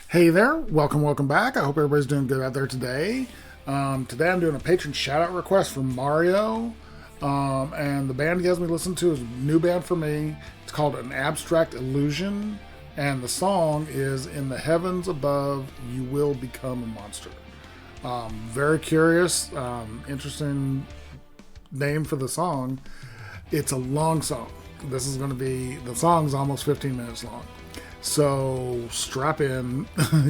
Hey there, welcome back. I hope everybody's doing good out there today. Today I'm doing a patron shout out request from Mario. And the band he has me listen to is a new band for me. It's called An Abstract Illusion. And the song is In the Heavens Above, You Will Become a Monster. Very curious, interesting name for the song. It's a long song. The song's almost 15 minutes long. So strap in,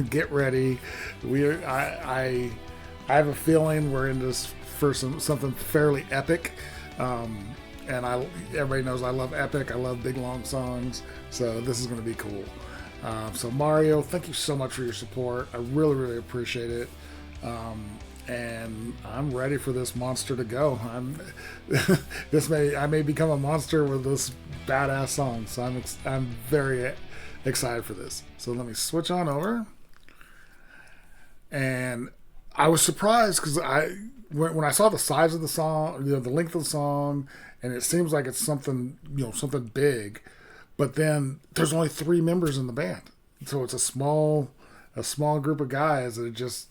get ready. I have a feeling we're in this for something fairly epic. And everybody knows I love epic. I love big long songs. So this is going to be cool. So Mario, thank you so much for your support. I really appreciate it. And I'm ready for this monster to go. I may become a monster with this badass song. So I'm very excited for this. So let me switch on over. And I was surprised because when I saw the size of the song, the length of the song, and it seems like it's something big, but then there's only 3 members in the band, so it's a small group of guys that are just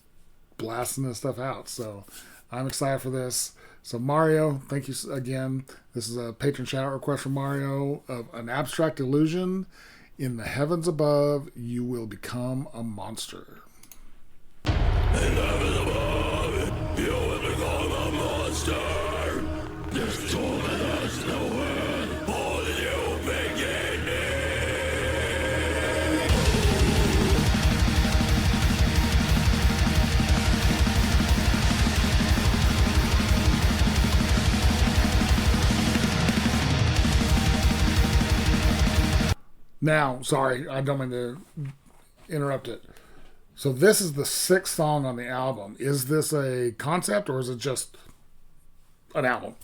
blasting this stuff out. So I'm excited for this. So Mario, thank you again. This is a patron shout out request from Mario of An Abstract Illusion. In the heavens above, you will become a monster. In the heavens above, you will become a monster. This torment has no end, only you beginning. Now, sorry, I don't mean to interrupt it. So this is the 6th song on the album. Is this a concept or is it just an album?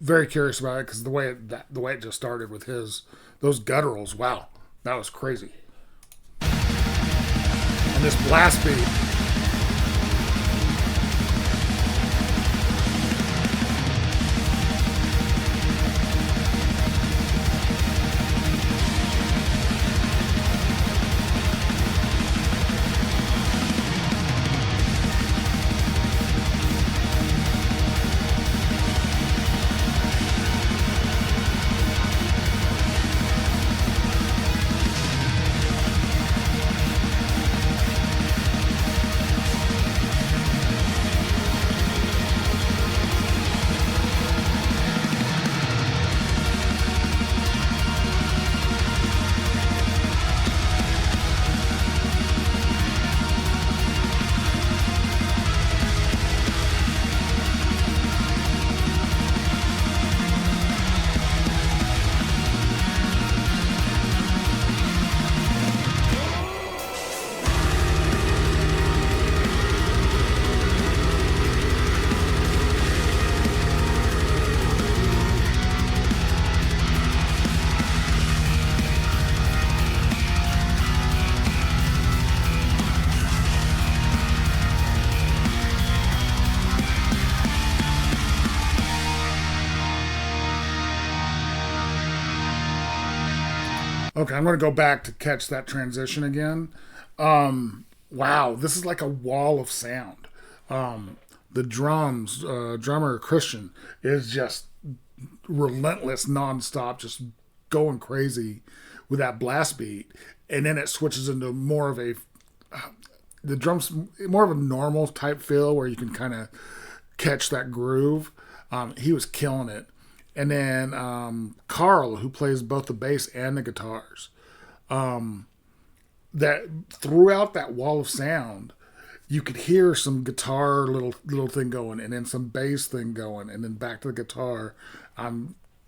Very curious about it because the way it just started with those gutturals. Wow, that was crazy. And this blast beat. Okay, I'm going to go back to catch that transition again. Wow, this is like a wall of sound. The drummer Christian is just relentless, nonstop, just going crazy with that blast beat, and then it switches into more of the drums more of a normal type feel where you can kind of catch that groove. He was killing it. And then Carl, who plays both the bass and the guitars, that throughout that wall of sound, you could hear some guitar little thing going, and then some bass thing going, and then back to the guitar.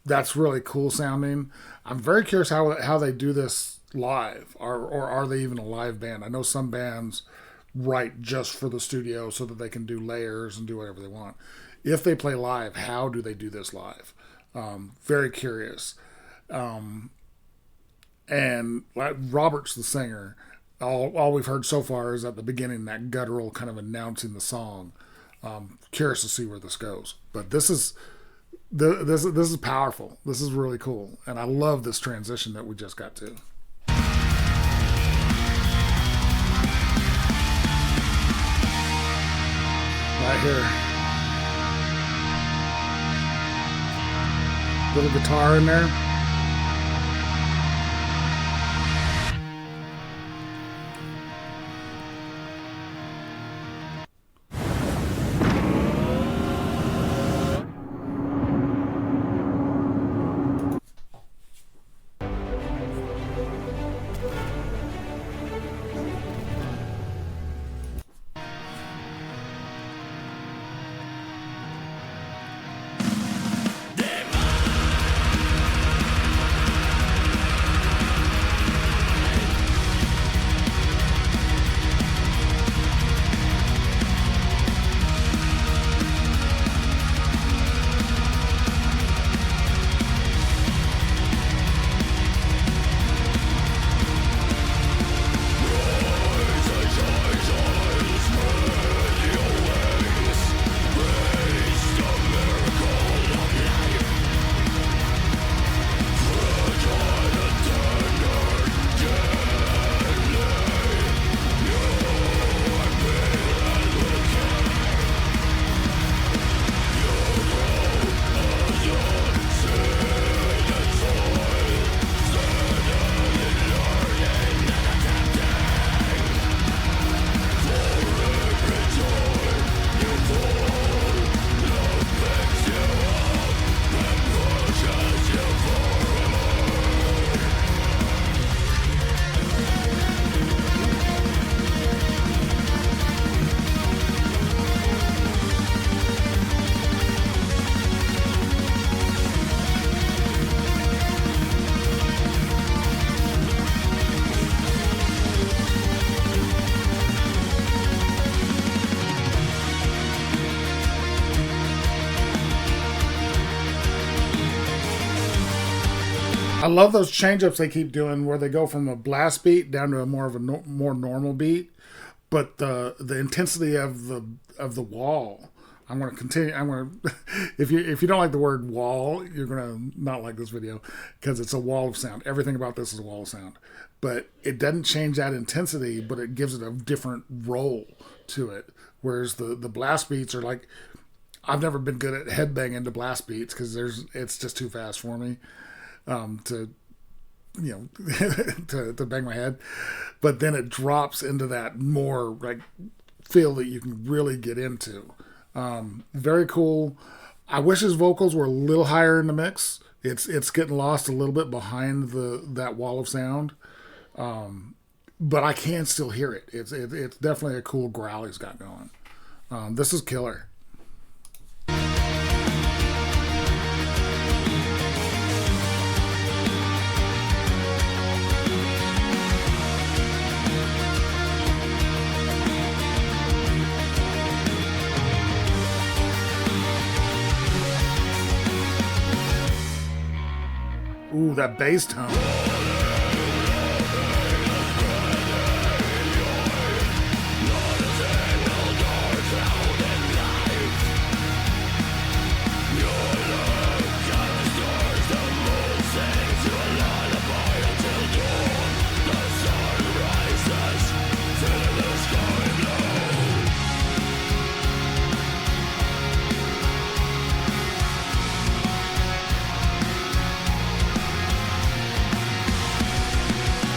That's really cool sounding. I'm very curious how they do this live, or are they even a live band? I know some bands write just for the studio so that they can do layers and do whatever they want. If they play live, how do they do this live? Very curious. And Robert's the singer. All we've heard so far is at the beginning that guttural kind of announcing the song. Curious to see where this goes. But this is powerful. This is really cool, and I love this transition that we just got to. right here. Little guitar in there. I love those change-ups they keep doing where they go from a blast beat down to a more of a more normal beat, but the intensity of the wall. I'm going to continue. I'm going to if you don't like the word wall, you're going to not like this video because it's a wall of sound. Everything about this is a wall of sound, but it doesn't change that intensity, but it gives it a different role to it. Whereas the blast beats are like, I've never been good at headbanging to blast beats because it's just too fast for me. To to bang my head, but then it drops into that more like feel that you can really get into. Very cool. I wish his vocals were a little higher in the mix. It's getting lost a little bit behind that wall of sound, but I can still hear it. It's definitely a cool growl he's got going. This is killer. Ooh, that bass tone.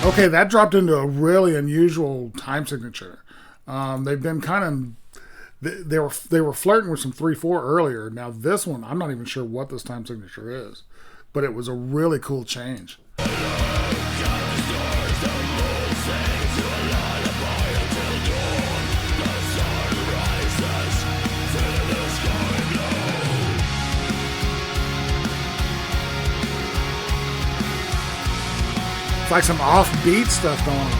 Okay, that dropped into a really unusual time signature. They've been kind of they were flirting with some 3/4 earlier. Now this one, I'm not even sure what this time signature is, but it was a really cool change. It's like some offbeat stuff going on.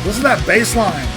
Listen to that bass line.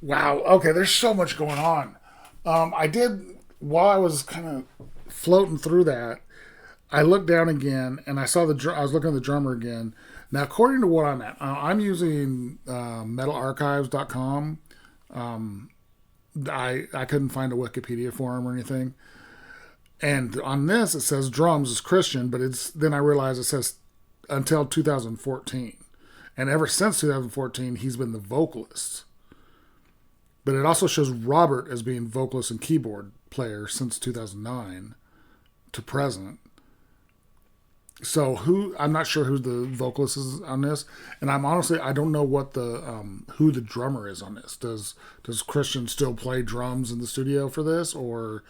Wow. Okay, there's so much going on. I did, while I was kind of floating through that, I looked down again and I saw I was looking at the drummer again. Now, according to what I'm at, I'm using metalarchives.com. I couldn't find a Wikipedia for him or anything. And on this, it says drums is Christian, but then I realized it says until 2014. And ever since 2014, he's been the vocalist. But it also shows Robert as being vocalist and keyboard player since 2009 to present. So I'm not sure who the vocalist is on this, and I don't know what who the drummer is on this. Does Christian still play drums in the studio for this, or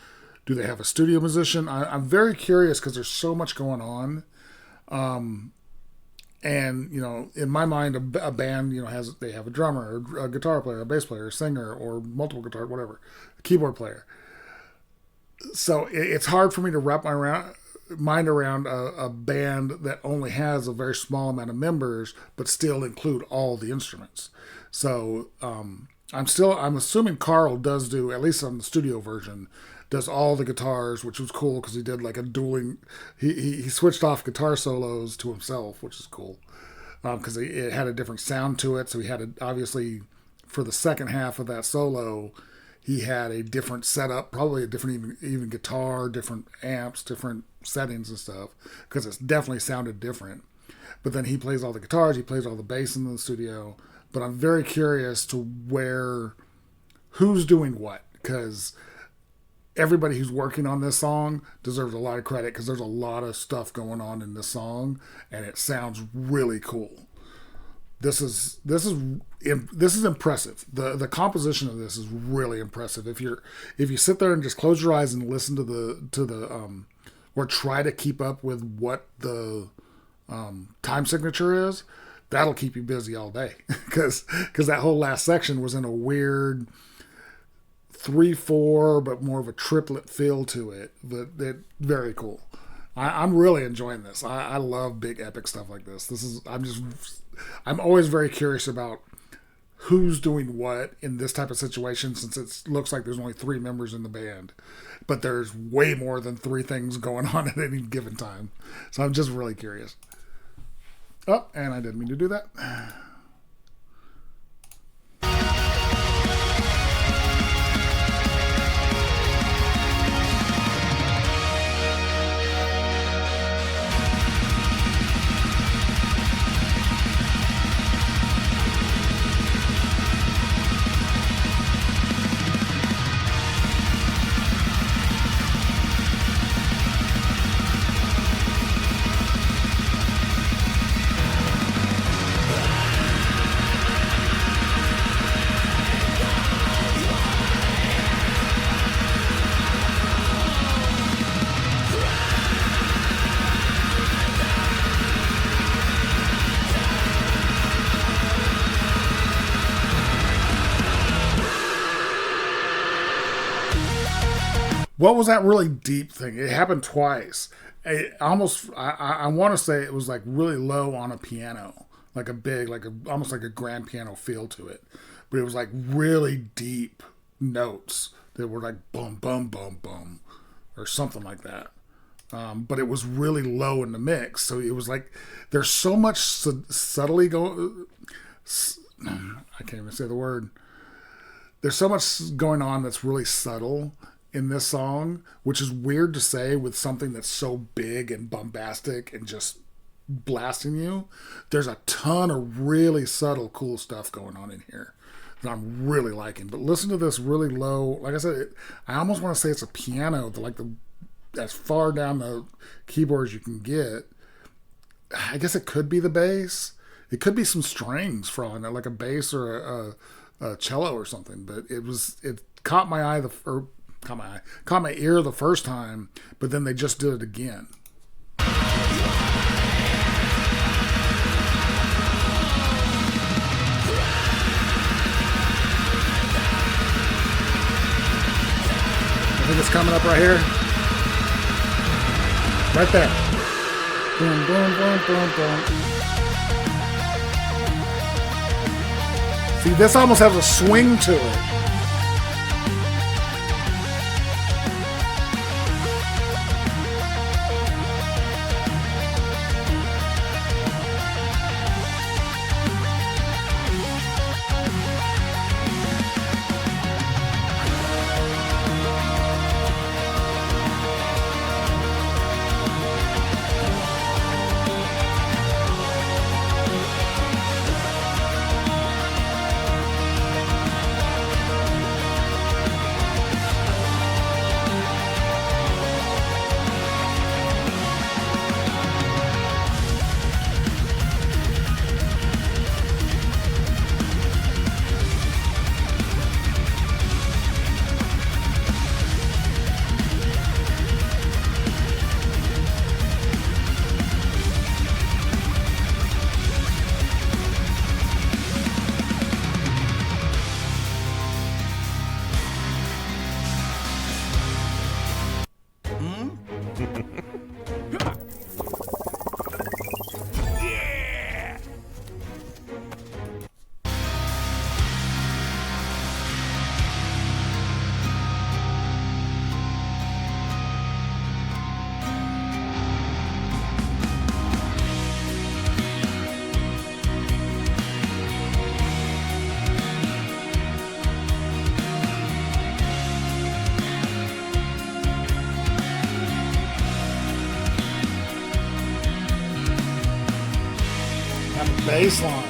do they have a studio musician? I'm very curious because there's so much going on. And in my mind, a band they have a drummer, or a guitar player, a bass player, a singer, or multiple guitar, whatever, a keyboard player. So it's hard for me to wrap my mind around a band that only has a very small amount of members, but still include all the instruments. So I'm assuming Carl does do, at least on the studio version, does all the guitars, which was cool because he did like a dueling. He switched off guitar solos to himself, which is cool because it had a different sound to it. So he had obviously for the second half of that solo, he had a different setup, probably a different even guitar, different amps, different settings and stuff, because it's definitely sounded different. But then he plays all the guitars, he plays all the bass in the studio. But I'm very curious to who's doing what, because everybody who's working on this song deserves a lot of credit because there's a lot of stuff going on in this song, and it sounds really cool. This is impressive. The composition of this is really impressive. If you sit there and just close your eyes and listen to the or try to keep up with what the time signature is, that'll keep you busy all day because that whole last section was in a weird 3/4 but more of a triplet feel to it. But very cool. I'm really enjoying this. I love big epic stuff like this. I'm always very curious about who's doing what in this type of situation, since it looks like there's only 3 members in the band, but there's way more than 3 things going on at any given time. So I'm just really curious. Oh, and I didn't mean to do that. What was that really deep thing? It happened twice. I want to say it was like really low on a piano, like a big, almost like a grand piano feel to it. But it was like really deep notes that were like boom, boom, boom, boom, or something like that. But it was really low in the mix. So it was like there's so much subtly going. I can't even say the word. There's so much going on that's really subtle in this song, which is weird to say with something that's so big and bombastic and just blasting you. There's a ton of really subtle, cool stuff going on in here that I'm really liking. But listen to this really low, like I said, I almost want to say it's a piano, as far down the keyboard as you can get. I guess it could be the bass. It could be some strings for all I know, like a bass or a cello or something. But it caught my eye caught my ear the first time, but then they just did it again. I think it's coming up right here. Right there. Boom, boom, boom, boom, boom. See, this almost has a swing to it. Baseline.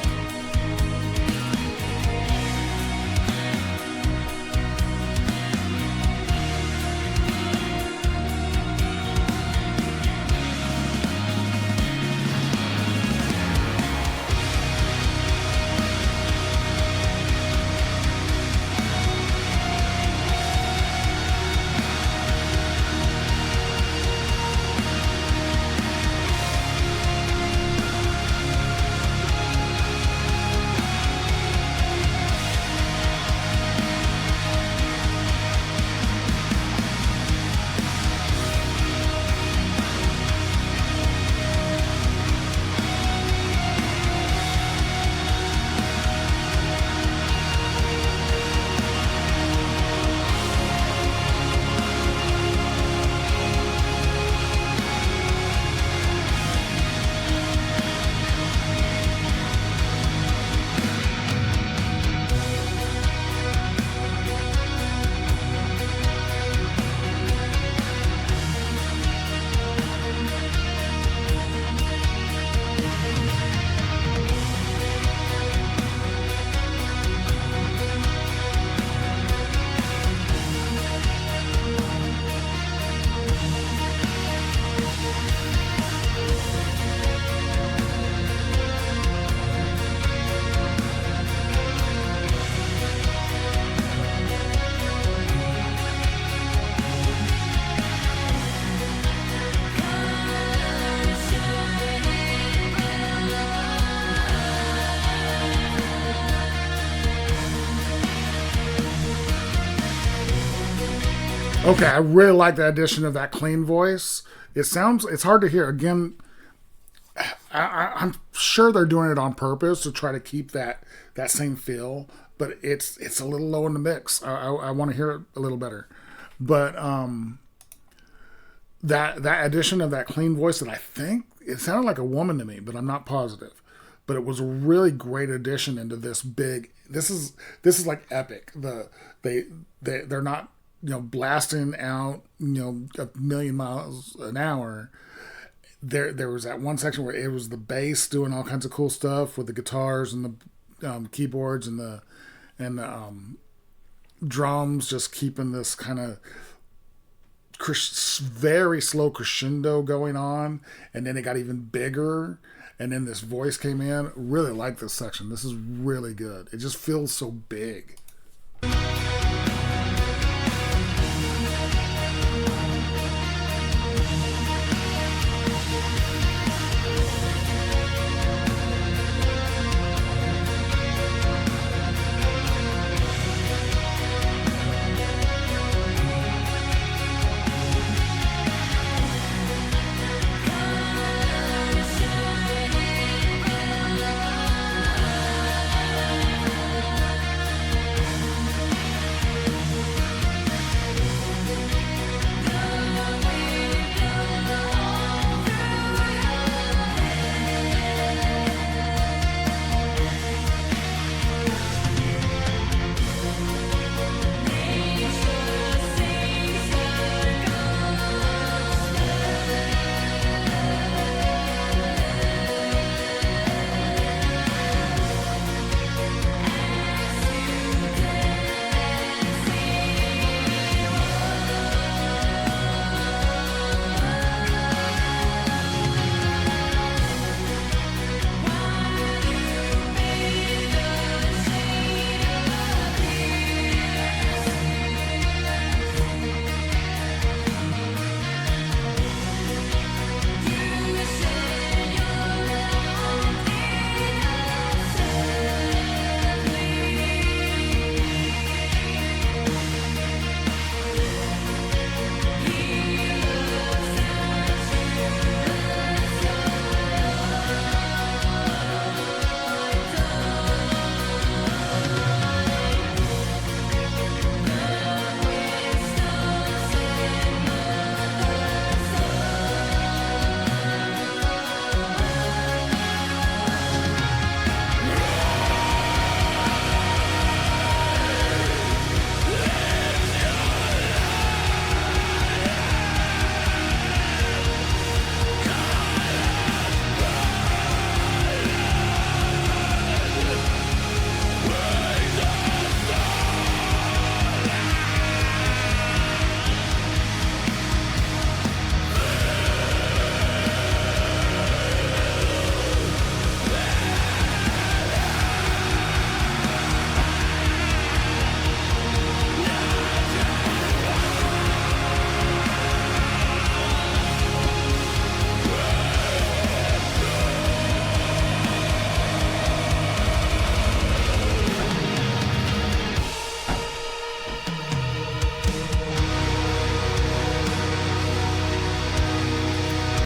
Okay, I really like the addition of that clean voice. It's hard to hear. Again, I'm sure they're doing it on purpose to try to keep that same feel, but it's a little low in the mix. I want to hear it a little better. But that addition of that clean voice that I think, it sounded like a woman to me, but I'm not positive. But it was a really great addition into this big. This is like epic. They're not, blasting out, a million miles an hour. There was that one section where it was the bass doing all kinds of cool stuff with the guitars and the keyboards and the drums, just keeping this kind of very slow crescendo going on, and then it got even bigger, and then this voice came in. Really like this section. This is really good. It just feels so big.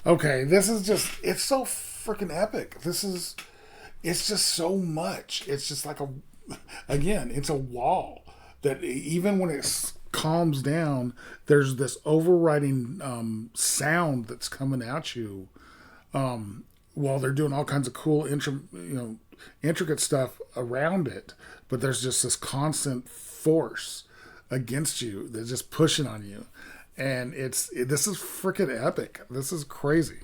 Okay, this is just, it's so freaking epic. It's just so much. It's just like again, it's a wall that even when it calms down, there's this overriding sound that's coming at you while they're doing all kinds of cool, intricate stuff around it. But there's just this constant force against you that's just pushing on you. And this is freaking epic. This is crazy.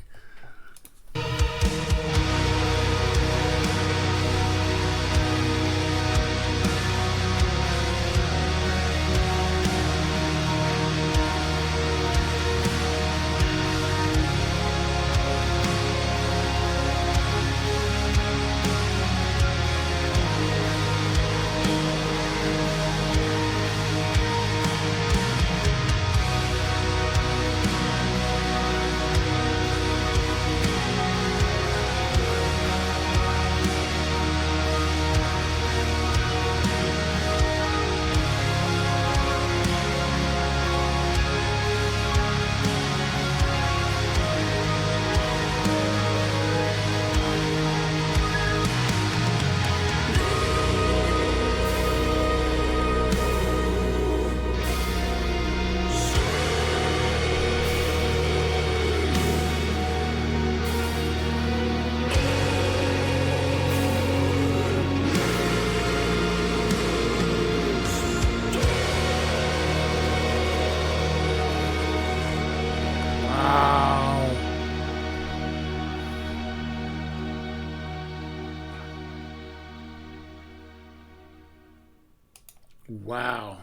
Wow.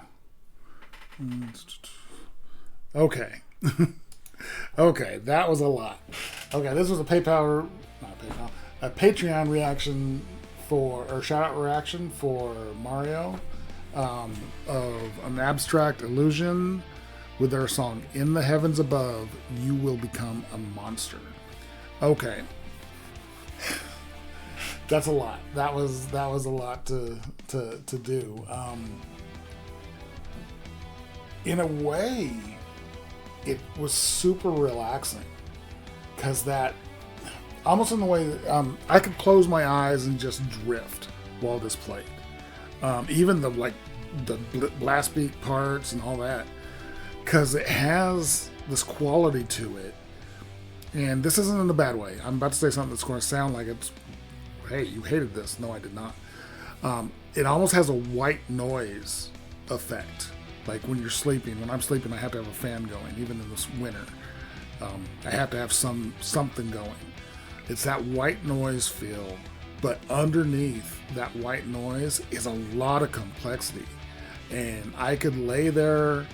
Okay. Okay, that was a lot. Okay, this was a a Patreon reaction or shout out reaction for Mario of an Abstract Illusion with their song "In the Heavens Above, You Will Become a Monster." Okay. That's a lot. That was a lot to do. In a way, it was super relaxing because that almost in the way that, I could close my eyes and just drift while this played. Even the blast beat parts and all that, because it has this quality to it. And this isn't in a bad way. I'm about to say something that's going to sound like it's, hey, you hated this. No, I did not. It almost has a white noise effect. Like when you're sleeping, when I'm sleeping, I have to have a fan going, even in this winter. I have to have something going. It's that white noise feel, but underneath that white noise is a lot of complexity. And I could lay there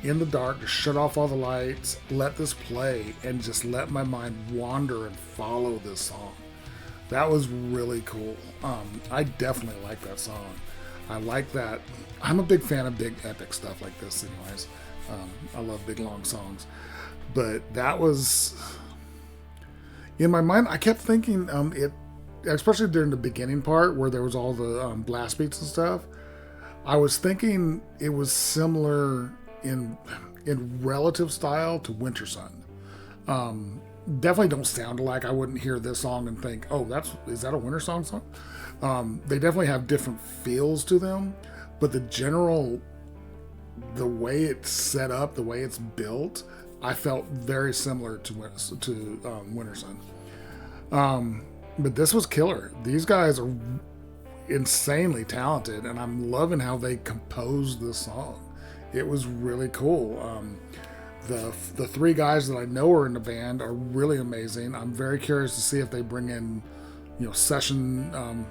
in the dark, just shut off all the lights, let this play, and just let my mind wander and follow this song. That was really cool. I definitely like that song. I like that. I'm a big fan of big epic stuff like this anyways. I love big long songs. But that was, in my mind, I kept thinking, especially during the beginning part where there was all the blast beats and stuff, I was thinking it was similar in relative style to Winter Sun. Definitely don't sound alike. I wouldn't hear this song and think, oh, is that a Winter Song song? They definitely have different feels to them, but the way it's set up, the way it's built, I felt very similar to Winter Sun. But this was killer. These guys are insanely talented, and I'm loving how they composed this song. It was really cool. The three guys that I know are in the band are really amazing. I'm very curious to see if they bring in, session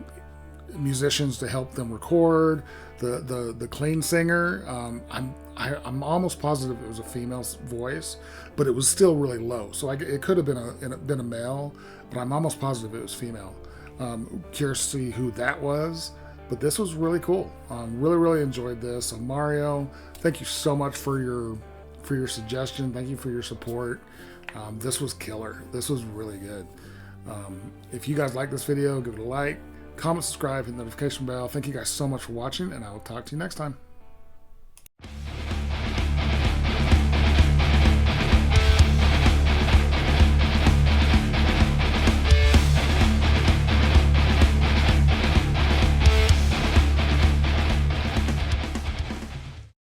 musicians to help them record. The clean singer, I'm almost positive it was a female voice, but it was still really low. So it could have been a male, but I'm almost positive it was female. Curious to see who that was. But this was really cool. Really enjoyed this. So Mario, thank you so much for your suggestion. Thank you for your support. This was killer. This was really good. If you guys like this video, give it a like, comment, subscribe, hit the notification bell. Thank you guys so much for watching, and I will talk to you next time.